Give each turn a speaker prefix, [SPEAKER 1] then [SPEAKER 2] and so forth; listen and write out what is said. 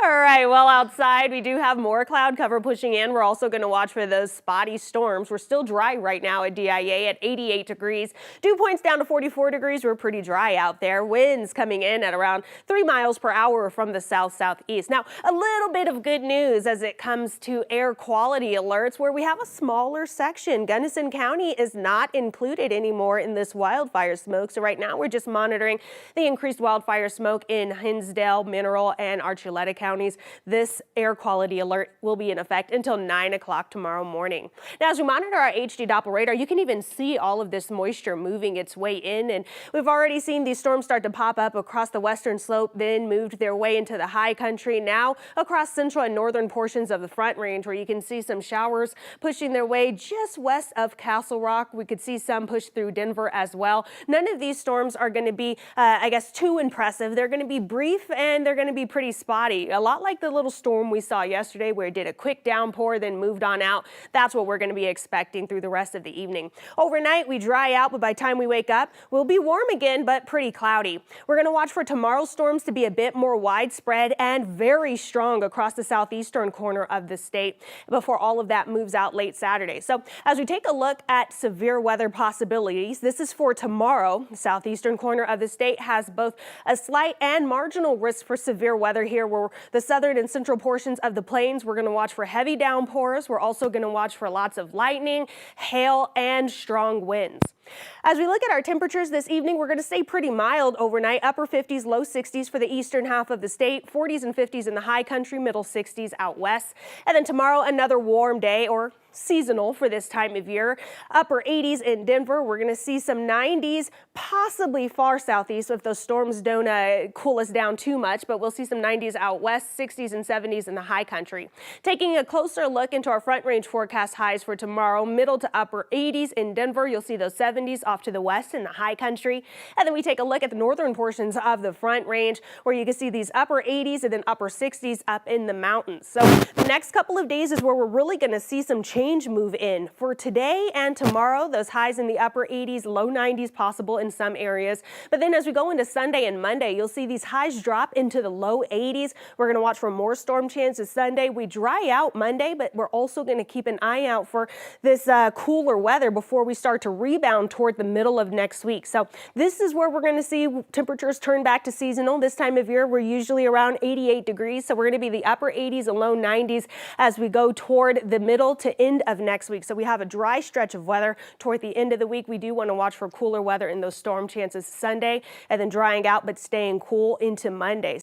[SPEAKER 1] All right, well, outside we do have more cloud cover pushing in. We're also going to watch for those spotty storms. We're still dry right now at DIA at 88 degrees. Dew points down to 44 degrees. We're pretty dry out there. Winds coming in at around 3 miles per hour from the south-southeast. Now, a little bit of good news as it comes to air quality alerts where we have a smaller section. Gunnison County is not included anymore in this wildfire smoke. So right now we're just monitoring the increased wildfire smoke in Hinsdale, Mineral, and Archuleta counties. This air quality alert will be in effect until 9 o'clock tomorrow morning. Now, as we monitor our HD Doppler radar, you can even see all of this moisture moving its way in, and we've already seen these storms start to pop up across the western slope, then moved their way into the high country, now across central and northern portions of the Front Range, where you can see some showers pushing their way just west of Castle Rock. We could see some push through Denver as well. None of these storms are going to be, I guess, too impressive. They're going to be brief and they're going to be pretty spotty. A lot like the little storm we saw yesterday where it did a quick downpour, then moved on out. That's what we're going to be expecting through the rest of the evening. Overnight, we dry out, but by the time we wake up, we'll be warm again, but pretty cloudy. We're going to watch for tomorrow's storms to be a bit more widespread and very strong across the southeastern corner of the state before all of that moves out late Saturday. So as we take a look at severe weather possibilities, this is for tomorrow. The southeastern corner of the state has both a slight and marginal risk for severe weather here, where the southern and central portions of the plains, we're going to watch for heavy downpours. We're also going to watch for lots of lightning, hail, and strong winds. As we look at our temperatures this evening, we're going to stay pretty mild overnight, upper 50s, low 60s for the eastern half of the state, 40s and 50s in the high country, middle 60s out west. And then tomorrow, another warm day, or seasonal for this time of year. Upper 80s in Denver. We're going to see some 90s, possibly far southeast if those storms don't cool us down too much, but we'll see some 90s out west, 60s and 70s in the high country. Taking a closer look into our Front Range forecast highs for tomorrow, middle to upper 80s in Denver. You'll see those 70s off to the west in the high country. And then we take a look at the northern portions of the Front Range where you can see these upper 80s and then upper 60s up in the mountains. So the next couple of days is where we're really going to see some change move in. For today and tomorrow, those highs in the upper 80s, low 90s possible in some areas. But then as we go into Sunday and Monday, you'll see these highs drop into the low 80s. We're going to watch for more storm chances Sunday. We dry out Monday, but we're also going to keep an eye out for this cooler weather before we start to rebound toward the middle of next week. So this is where we're going to see temperatures turn back to seasonal. This time of year, we're usually around 88 degrees. So we're going to be the upper 80s and low 90s as we go toward the middle to end of next week. So we have a dry stretch of weather toward the end of the week. We do want to watch for cooler weather in those storm chances Sunday and then drying out but staying cool into Monday.